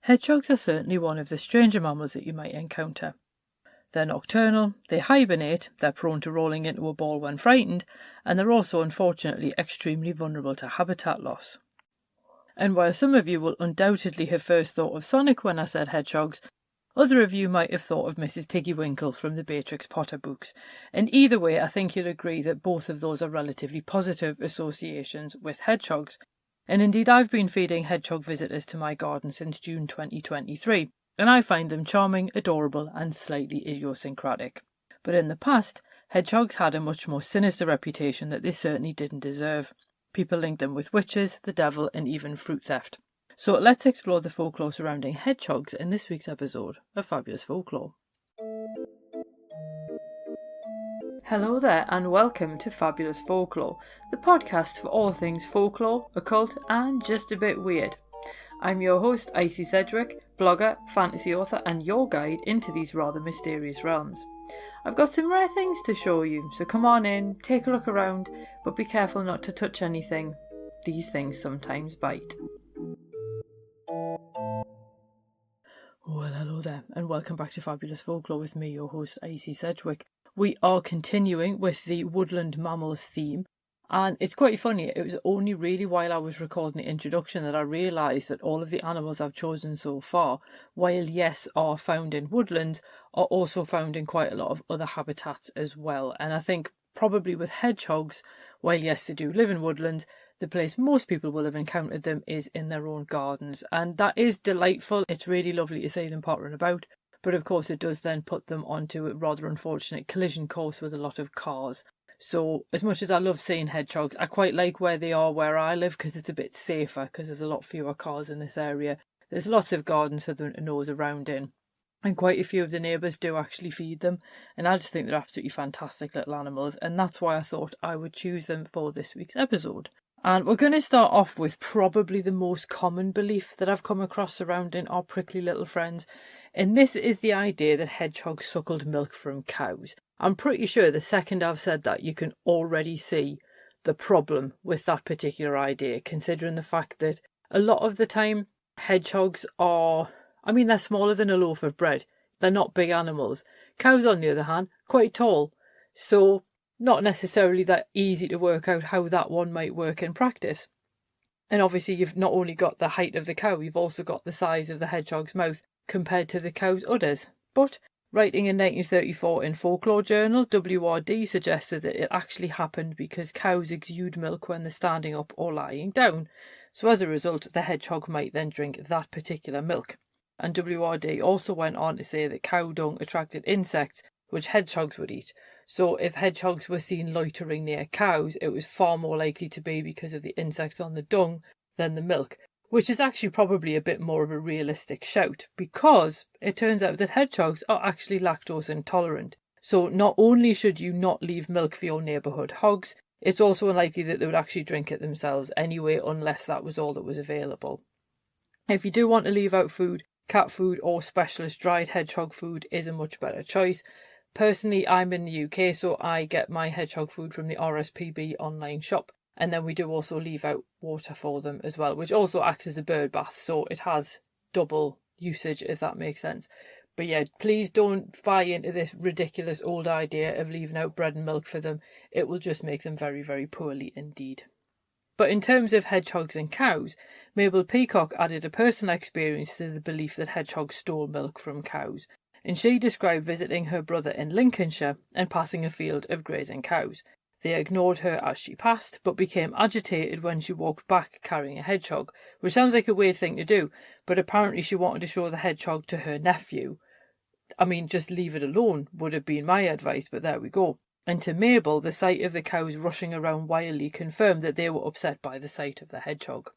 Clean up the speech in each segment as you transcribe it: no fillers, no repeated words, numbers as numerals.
Hedgehogs are certainly one of the stranger mammals that you might encounter. They're nocturnal, they hibernate, they're prone to rolling into a ball when frightened, and they're also unfortunately extremely vulnerable to habitat loss. And while some of you will undoubtedly have first thought of Sonic when I said hedgehogs, other of you might have thought of Mrs Tiggywinkle from the Beatrix Potter books, and either way I think you'll agree that both of those are relatively positive associations with hedgehogs. And indeed I've been feeding hedgehog visitors to my garden since June 2023, and I find them charming, adorable and slightly idiosyncratic. But in the past, hedgehogs had a much more sinister reputation that they certainly didn't deserve. People linked them with witches, the devil and even fruit theft. So let's explore the folklore surrounding hedgehogs in this week's episode of Fabulous Folklore. Hello there and welcome to Fabulous Folklore, the podcast for all things folklore, occult and just a bit weird. I'm your host Icy Sedgwick, blogger, fantasy author and your guide into these rather mysterious realms. I've got some rare things to show you, so come on in, take a look around, but be careful not to touch anything. These things sometimes bite. Well, hello there and welcome back to Fabulous Folklore with me, your host Icy Sedgwick. We are continuing with the woodland mammals theme, and it's quite funny, it was only really while I was recording the introduction that I realised that all of the animals I've chosen so far, while yes are found in woodlands, are also found in quite a lot of other habitats as well. And I think probably with hedgehogs, while yes they do live in woodlands, the place most people will have encountered them is in their own gardens, and that is delightful. It's really lovely to see them pottering about. But of course it does then put them onto a rather unfortunate collision course with a lot of cars. So as much as I love seeing hedgehogs, I quite like where they are where I live because it's a bit safer because there's a lot fewer cars in this area. There's lots of gardens for them to nose around in. And quite a few of the neighbours do actually feed them. And I just think they're absolutely fantastic little animals. And that's why I thought I would choose them for this week's episode. And we're going to start off with probably the most common belief that I've come across surrounding our prickly little friends. And this is the idea that hedgehogs suckled milk from cows. I'm pretty sure the second I've said that you can already see the problem with that particular idea, considering the fact that a lot of the time hedgehogs are, they're smaller than a loaf of bread. They're not big animals. Cows, on the other hand, quite tall. So not necessarily that easy to work out how that one might work in practice. And obviously you've not only got the height of the cow, you've also got the size of the hedgehog's mouth compared to the cow's udders. But writing in 1934 in Folklore journal, WRD suggested that it actually happened because cows exude milk when they're standing up or lying down. So as a result, the hedgehog might then drink that particular milk. And WRD also went on to say that cow dung attracted insects, which hedgehogs would eat. So if hedgehogs were seen loitering near cows, it was far more likely to be because of the insects on the dung than the milk, which is actually probably a bit more of a realistic shout, because it turns out that hedgehogs are actually lactose intolerant. So not only should you not leave milk for your neighbourhood hogs, it's also unlikely that they would actually drink it themselves anyway, unless that was all that was available. If you do want to leave out food, cat food or specialist dried hedgehog food is a much better choice. Personally, I'm in the UK, so I get my hedgehog food from the RSPB online shop. And then we do also leave out water for them as well, which also acts as a bird bath. So it has double usage, if that makes sense. But yeah, please don't buy into this ridiculous old idea of leaving out bread and milk for them. It will just make them very, very poorly indeed. But in terms of hedgehogs and cows, Mabel Peacock added a personal experience to the belief that hedgehogs stole milk from cows. And she described visiting her brother in Lincolnshire and passing a field of grazing cows. They ignored her as she passed, but became agitated when she walked back carrying a hedgehog, which sounds like a weird thing to do, but apparently she wanted to show the hedgehog to her nephew. Just leave it alone would have been my advice, but there we go. And to Mabel, the sight of the cows rushing around wildly confirmed that they were upset by the sight of the hedgehog.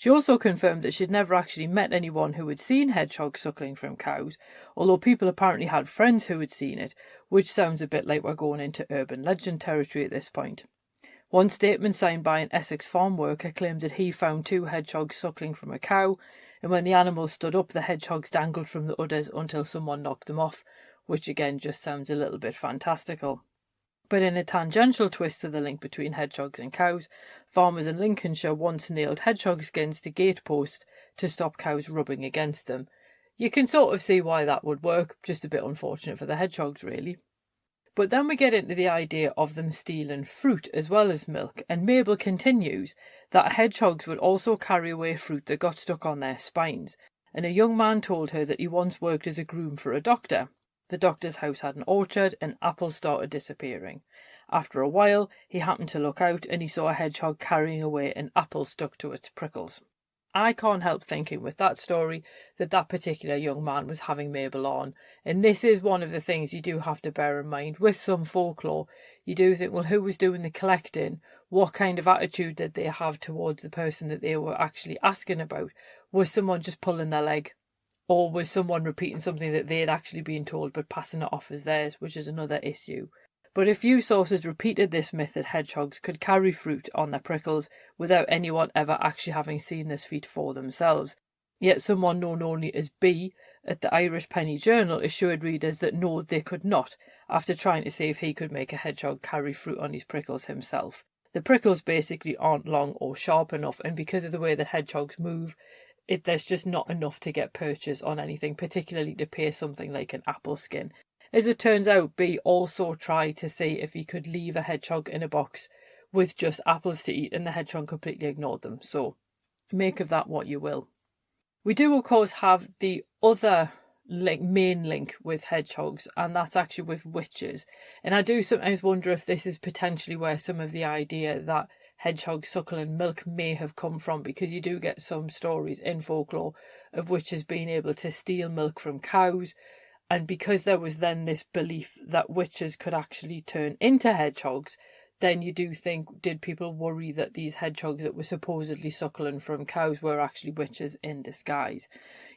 She also confirmed that she'd never actually met anyone who had seen hedgehogs suckling from cows, although people apparently had friends who had seen it, which sounds a bit like we're going into urban legend territory at this point. One statement signed by an Essex farm worker claimed that he found 2 hedgehogs suckling from a cow, and when the animals stood up, the hedgehogs dangled from the udders until someone knocked them off, which again just sounds a little bit fantastical. But in a tangential twist to the link between hedgehogs and cows, farmers in Lincolnshire once nailed hedgehog skins to gateposts to stop cows rubbing against them. You can sort of see why that would work, just a bit unfortunate for the hedgehogs really. But then we get into the idea of them stealing fruit as well as milk, and Mabel continues that hedgehogs would also carry away fruit that got stuck on their spines, and a young man told her that he once worked as a groom for a doctor. The doctor's house had an orchard and apples started disappearing. After a while, he happened to look out and he saw a hedgehog carrying away an apple stuck to its prickles. I can't help thinking with that story that that particular young man was having Mabel on. And this is one of the things you do have to bear in mind with some folklore. You do think, well, who was doing the collecting? What kind of attitude did they have towards the person that they were actually asking about? Was someone just pulling their leg? Or was someone repeating something that they had actually been told but passing it off as theirs, which is another issue. But a few sources repeated this myth that hedgehogs could carry fruit on their prickles without anyone ever actually having seen this feat for themselves. Yet someone known only as B at the Irish Penny Journal assured readers that no, they could not, after trying to see if he could make a hedgehog carry fruit on his prickles himself. The prickles basically aren't long or sharp enough, and because of the way that hedgehogs move, there's just not enough to get purchase on anything, particularly to pay something like an apple skin. As it turns out, B also tried to see if he could leave a hedgehog in a box with just apples to eat, and the hedgehog completely ignored them. So make of that what you will. We do, of course, have the other main link with hedgehogs, and that's actually with witches. And I do sometimes wonder if this is potentially where some of the idea that hedgehogs suckling milk may have come from, because you do get some stories in folklore of witches being able to steal milk from cows. And because there was then this belief that witches could actually turn into hedgehogs, then you do think, did people worry that these hedgehogs that were supposedly suckling from cows were actually witches in disguise?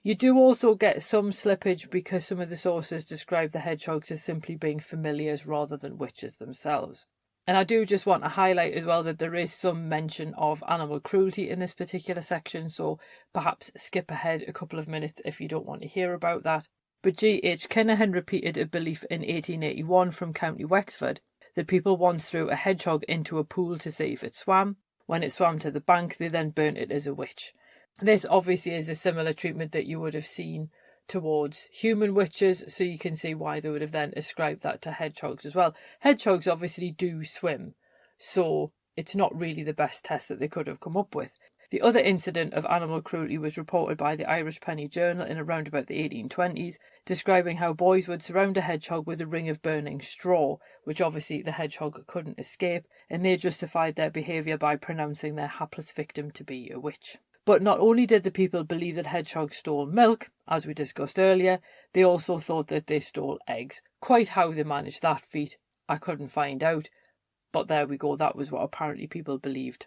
You do also get some slippage because some of the sources describe the hedgehogs as simply being familiars rather than witches themselves. And I do just want to highlight as well that there is some mention of animal cruelty in this particular section, so perhaps skip ahead a couple of minutes if you don't want to hear about that. But G.H. Kinahan repeated a belief in 1881 from County Wexford that people once threw a hedgehog into a pool to see if it swam. When it swam to the bank, they then burnt it as a witch. This obviously is a similar treatment that you would have seen towards human witches, so you can see why they would have then ascribed that to hedgehogs as well. Hedgehogs obviously do swim, so it's not really the best test that they could have come up with. The other incident of animal cruelty was reported by the Irish Penny Journal in around about the 1820s, describing how boys would surround a hedgehog with a ring of burning straw, which obviously the hedgehog couldn't escape, and they justified their behaviour by pronouncing their hapless victim to be a witch. But not only did the people believe that hedgehogs stole milk, as we discussed earlier, they also thought that they stole eggs. Quite how they managed that feat, I couldn't find out, but there we go, that was what apparently people believed.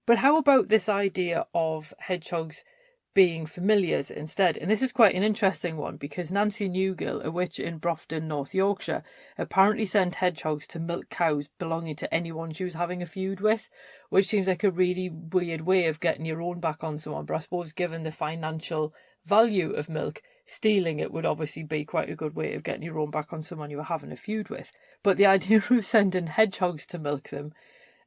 But how about this idea of hedgehogs being familiars instead? And this is quite an interesting one, because Nancy Newgill, a witch in Brofton, North Yorkshire, apparently sent hedgehogs to milk cows belonging to anyone she was having a feud with, which seems like a really weird way of getting your own back on someone. But I suppose given the financial value of milk, stealing it would obviously be quite a good way of getting your own back on someone you were having a feud with. But the idea of sending hedgehogs to milk them,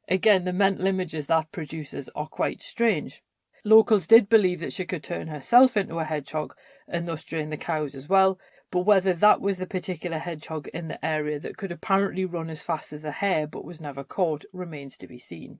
again, the mental images that produces are quite strange. Locals did believe that she could turn herself into a hedgehog and thus drain the cows as well, but whether that was the particular hedgehog in the area that could apparently run as fast as a hare but was never caught remains to be seen.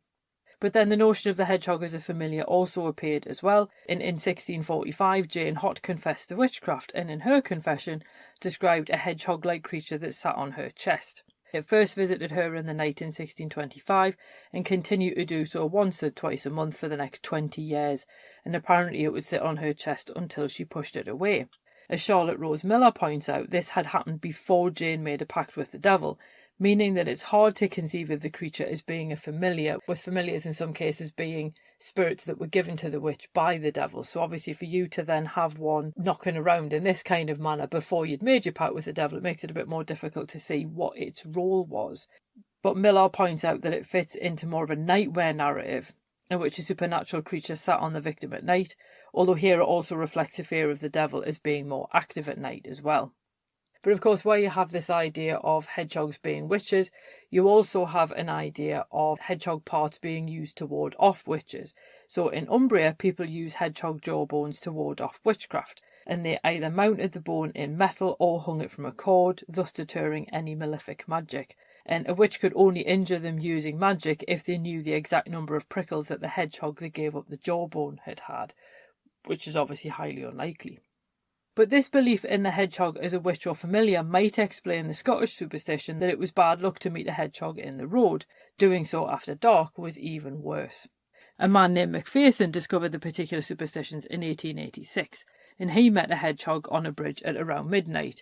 But then the notion of the hedgehog as a familiar also appeared as well. In 1645, Jane Hott confessed to witchcraft, and in her confession described a hedgehog-like creature that sat on her chest. It first visited her in the night in 1625 and continued to do so once or twice a month for the next 20 years, and apparently it would sit on her chest until she pushed it away. As Charlotte Rose Miller points out, this had happened before Jane made a pact with the devil, meaning that it's hard to conceive of the creature as being a familiar, with familiars in some cases being spirits that were given to the witch by the devil. So obviously for you to then have one knocking around in this kind of manner before you'd made your pact with the devil, it makes it a bit more difficult to see what its role was. But Miller points out that it fits into more of a nightmare narrative, in which a supernatural creature sat on the victim at night, although here it also reflects a fear of the devil as being more active at night as well. But of course, where you have this idea of hedgehogs being witches, you also have an idea of hedgehog parts being used to ward off witches. So in Umbria, people use hedgehog jaw bones to ward off witchcraft, and they either mounted the bone in metal or hung it from a cord, thus deterring any malefic magic. And a witch could only injure them using magic if they knew the exact number of prickles that the hedgehog that gave up the jawbone had had, which is obviously highly unlikely. But this belief in the hedgehog as a witch or familiar might explain the Scottish superstition that it was bad luck to meet a hedgehog in the road. Doing so after dark was even worse. A man named Macpherson discovered the particular superstitions in 1886, and he met a hedgehog on a bridge at around midnight.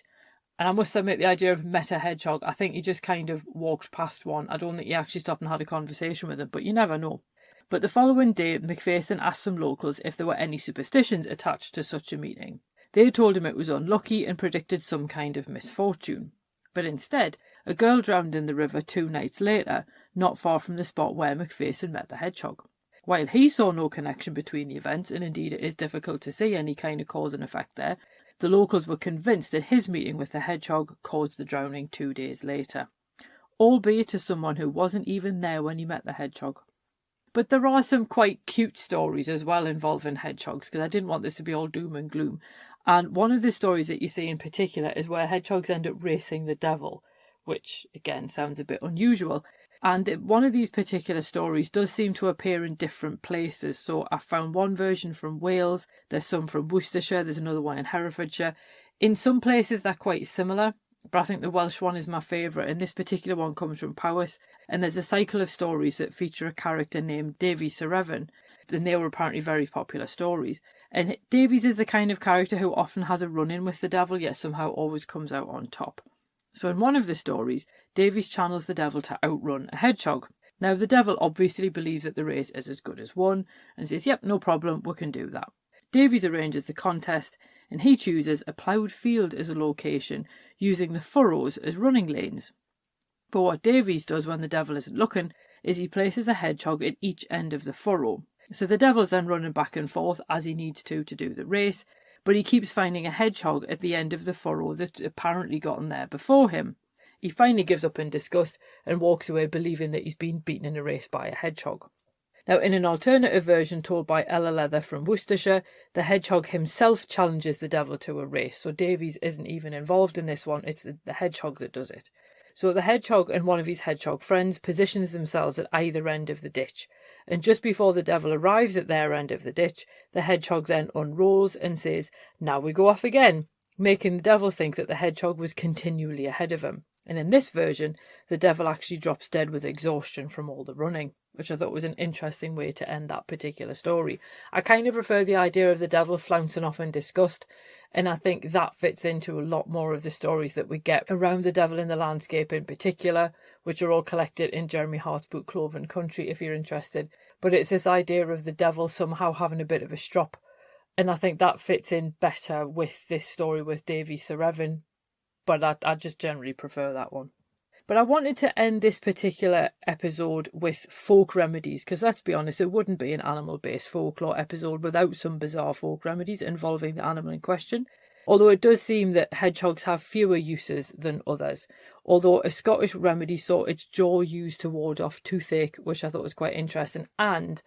And I must admit, the idea of met a hedgehog, I think he just kind of walked past one. I don't think he actually stopped and had a conversation with him, but you never know. But the following day, Macpherson asked some locals if there were any superstitions attached to such a meeting. They told him it was unlucky and predicted some kind of misfortune. But instead, a girl drowned in the river 2 nights later, not far from the spot where Macpherson met the hedgehog. While he saw no connection between the events, and indeed it is difficult to see any kind of cause and effect there, the locals were convinced that his meeting with the hedgehog caused the drowning 2 days later, albeit to someone who wasn't even there when he met the hedgehog. But there are some quite cute stories as well involving hedgehogs, because I didn't want this to be all doom and gloom. And one of the stories that you see in particular is where hedgehogs end up racing the devil, which again sounds a bit unusual. And one of these particular stories does seem to appear in different places. So I found one version from Wales, there's some from Worcestershire, there's another one in Herefordshire. In some places they're quite similar, but I think the Welsh one is my favourite, and this particular one comes from Powys. And there's a cycle of stories that feature a character named Davy Serevan, and they were apparently very popular stories. And Davies is the kind of character who often has a run-in with the devil, yet somehow always comes out on top. So in one of the stories, Davies channels the devil to outrun a hedgehog. Now the devil obviously believes that the race is as good as won, and says, yep, no problem, we can do that. Davies arranges the contest, and he chooses a ploughed field as a location, using the furrows as running lanes. But what Davies does when the devil isn't looking is he places a hedgehog at each end of the furrow. So the devil's then running back and forth as he needs to do the race, but he keeps finding a hedgehog at the end of the furrow that's apparently gotten there before him. He finally gives up in disgust and walks away believing that he's been beaten in a race by a hedgehog. Now, in an alternative version told by Ella Leather from Worcestershire, the hedgehog himself challenges the devil to a race, so Davies isn't even involved in this one, it's the hedgehog that does it. So the hedgehog and one of his hedgehog friends positions themselves at either end of the ditch, and just before the devil arrives at their end of the ditch, the hedgehog then unrolls and says, now we go off again, making the devil think that the hedgehog was continually ahead of him. And in this version, the devil actually drops dead with exhaustion from all the running, which I thought was an interesting way to end that particular story. I kind of prefer the idea of the devil flouncing off in disgust, and I think that fits into a lot more of the stories that we get around the devil in the landscape in particular, which are all collected in Jeremy Hart's book Cloven Country if you're interested. But it's this idea of the devil somehow having a bit of a strop, and I think that fits in better with this story with Davy Serevan, but I just generally prefer that one. But I wanted to end this particular episode with folk remedies, because let's be honest, it wouldn't be an animal-based folklore episode without some bizarre folk remedies involving the animal in question. Although it does seem that hedgehogs have fewer uses than others. Although a Scottish remedy saw its jaw used to ward off toothache, which I thought was quite interesting. And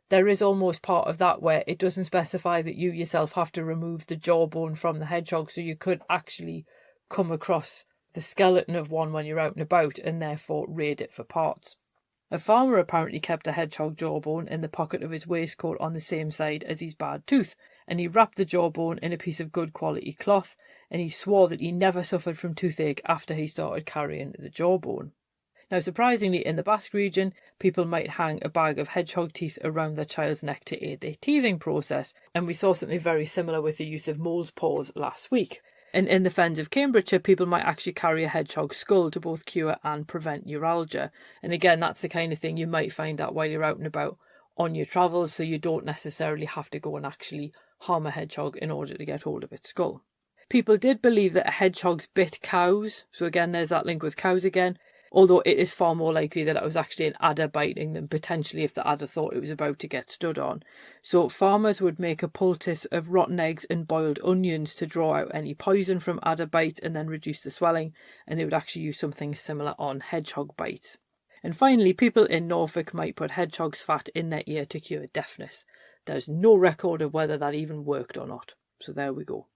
there is almost part of that where it doesn't specify that you yourself have to remove the jawbone from the hedgehog, so you could actually come across the skeleton of one when you're out and about and therefore raid it for parts. A farmer apparently kept a hedgehog jawbone in the pocket of his waistcoat on the same side as his bad tooth, and he wrapped the jawbone in a piece of good quality cloth, and he swore that he never suffered from toothache after he started carrying the jawbone. Now, surprisingly, in the Basque region, people might hang a bag of hedgehog teeth around their child's neck to aid their teething process, and we saw something very similar with the use of mole's paws last week. And in the fens of Cambridgeshire, people might actually carry a hedgehog skull to both cure and prevent neuralgia. And again, that's the kind of thing you might find out while you're out and about on your travels, so you don't necessarily have to go and actually harm a hedgehog in order to get hold of its skull. People did believe that hedgehogs bit cows, so again, there's that link with cows again, although it is far more likely that it was actually an adder biting them, potentially if the adder thought it was about to get stood on. So farmers would make a poultice of rotten eggs and boiled onions to draw out any poison from adder bites and then reduce the swelling, and they would actually use something similar on hedgehog bites. And finally, people in Norfolk might put hedgehog's fat in their ear to cure deafness. There's no record of whether that even worked or not. So there we go.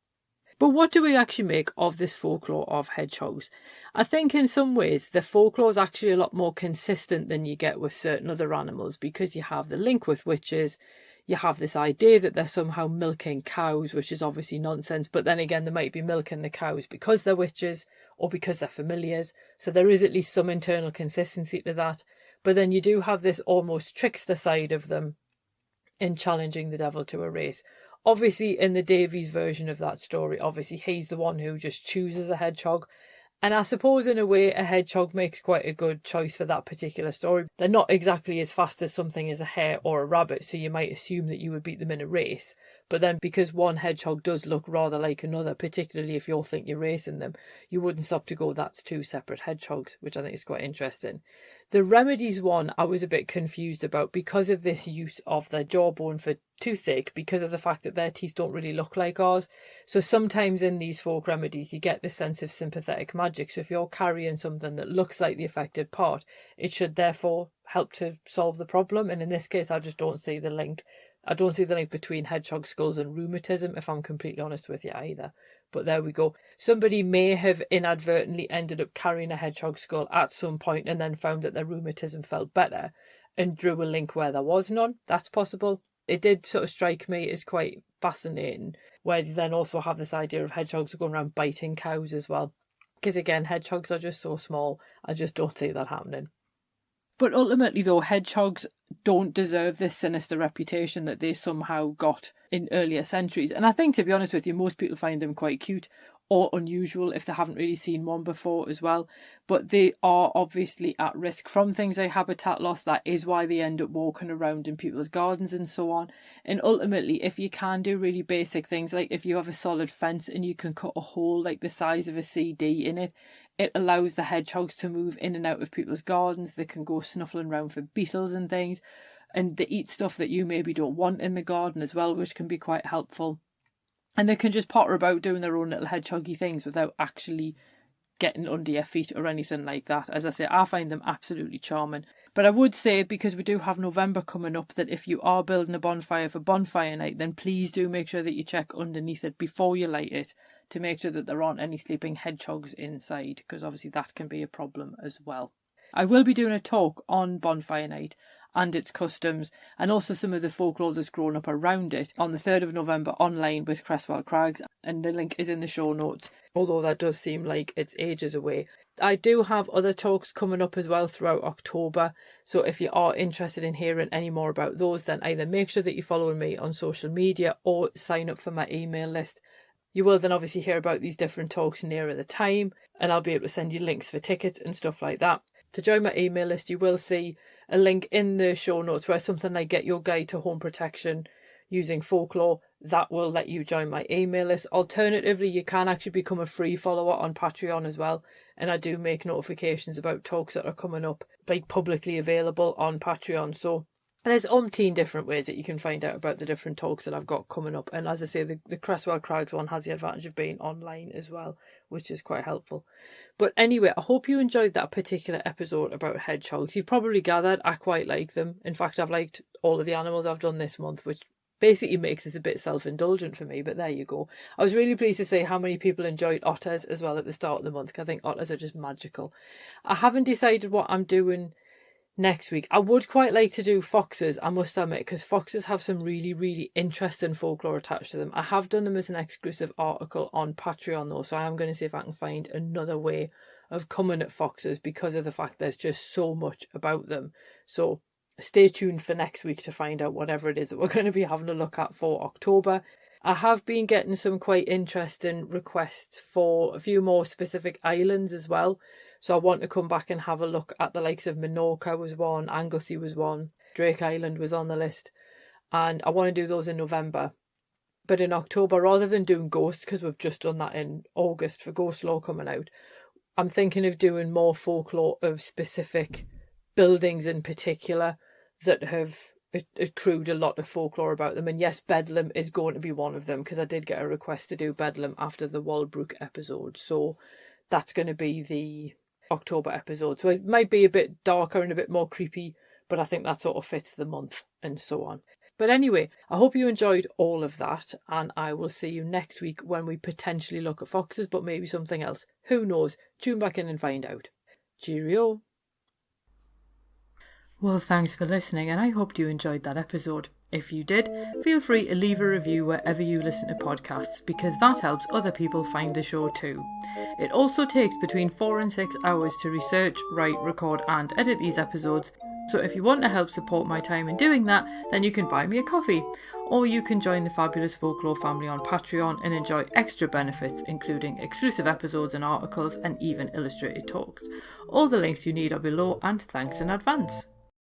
But what do we actually make of this folklore of hedgehogs? I think in some ways the folklore is actually a lot more consistent than you get with certain other animals, because you have the link with witches, you have this idea that they're somehow milking cows, which is obviously nonsense, but then again they might be milking the cows because they're witches or because they're familiars, so there is at least some internal consistency to that. But then you do have this almost trickster side of them in challenging the devil to a race. Obviously, in the Davies version of that story, obviously he's the one who just chooses a hedgehog. And I suppose in a way a hedgehog makes quite a good choice for that particular story. They're not exactly as fast as something as a hare or a rabbit, so you might assume that you would beat them in a race. But then because one hedgehog does look rather like another, particularly if you think you're racing them, you wouldn't stop to go, that's two separate hedgehogs, which I think is quite interesting. The remedies one I was a bit confused about because of this use of their jawbone for toothache, because of the fact that their teeth don't really look like ours. So sometimes in these folk remedies you get this sense of sympathetic magic. So if you're carrying something that looks like the affected part, it should therefore help to solve the problem. And in this case I just don't see the link. I don't see the link between hedgehog skulls and rheumatism, if I'm completely honest with you, either. But there we go. Somebody may have inadvertently ended up carrying a hedgehog skull at some point and then found that their rheumatism felt better and drew a link where there was none. That's possible. It did sort of strike me as quite fascinating, where you then also have this idea of hedgehogs going around biting cows as well. Because again, hedgehogs are just so small, I just don't see that happening. But ultimately, though, hedgehogs don't deserve this sinister reputation that they somehow got in earlier centuries. And I think, to be honest with you, most people find them quite cute or unusual if they haven't really seen one before as well. But they are obviously at risk from things like habitat loss. That is why they end up walking around in people's gardens and so on. And ultimately, if you can do really basic things, like if you have a solid fence and you can cut a hole like the size of a CD in it, it allows the hedgehogs to move in and out of people's gardens. They can go snuffling around for beetles and things. And they eat stuff that you maybe don't want in the garden as well, which can be quite helpful. And they can just potter about doing their own little hedgehoggy things without actually getting under your feet or anything like that. As I say, I find them absolutely charming. But I would say, because we do have November coming up, that if you are building a bonfire for bonfire night, then please do make sure that you check underneath it before you light it to make sure that there aren't any sleeping hedgehogs inside, because obviously that can be a problem as well. I will be doing a talk on bonfire night and its customs, and also some of the folklore that's grown up around it, on the 3rd of November online with Cresswell Crags, and the link is in the show notes, although that does seem like it's ages away. I do have other talks coming up as well throughout October, so if you are interested in hearing any more about those, then either make sure that you're following me on social media or sign up for my email list. You will then obviously hear about these different talks nearer the time, and I'll be able to send you links for tickets and stuff like that. To join my email list, you will see a link in the show notes where something like Get Your Guide to Home Protection using Folklore, that will let you join my email list. Alternatively, you can actually become a free follower on Patreon as well, and I do make notifications about talks that are coming up, like publicly available on Patreon. So there's umpteen different ways that you can find out about the different talks that I've got coming up. And as I say, the Cresswell Crags one has the advantage of being online as well, which is quite helpful. But anyway, I hope you enjoyed that particular episode about hedgehogs. You've probably gathered I quite like them. In fact, I've liked all of the animals I've done this month, which basically makes this a bit self-indulgent for me, but there you go. I was really pleased to see how many people enjoyed otters as well at the start of the month, because I think otters are just magical. I haven't decided what I'm doing next week. I would quite like to do foxes, I must admit, because foxes have some really, really interesting folklore attached to them. I have done them as an exclusive article on Patreon though, so I am going to see if I can find another way of coming at foxes, because of the fact there's just so much about them. So stay tuned for next week to find out whatever it is that we're going to be having a look at for October. I have been getting some quite interesting requests for a few more specific islands as well. So I want to come back and have a look at the likes of Minorca was one, Anglesey was one, Drake Island was on the list. And I want to do those in November. But in October, rather than doing Ghosts, because we've just done that in August for Ghost Law coming out, I'm thinking of doing more folklore of specific buildings in particular that have accrued a lot of folklore about them. And yes, Bedlam is going to be one of them, because I did get a request to do Bedlam after the Walbrook episode. So that's going to be October episode. So it might be a bit darker and a bit more creepy, but I think that sort of fits the month and so on. But anyway, I hope you enjoyed all of that, and I will see you next week when we potentially look at foxes, but maybe something else. Who knows? Tune back in and find out. Cheerio. Well, thanks for listening, and I hope you enjoyed that episode. If you did, feel free to leave a review wherever you listen to podcasts, because that helps other people find the show too. It also takes between 4 and 6 hours to research, write, record and edit these episodes, so if you want to help support my time in doing that, then you can buy me a coffee, or you can join the Fabulous Folklore family on Patreon and enjoy extra benefits, including exclusive episodes and articles and even illustrated talks. All the links you need are below, and thanks in advance.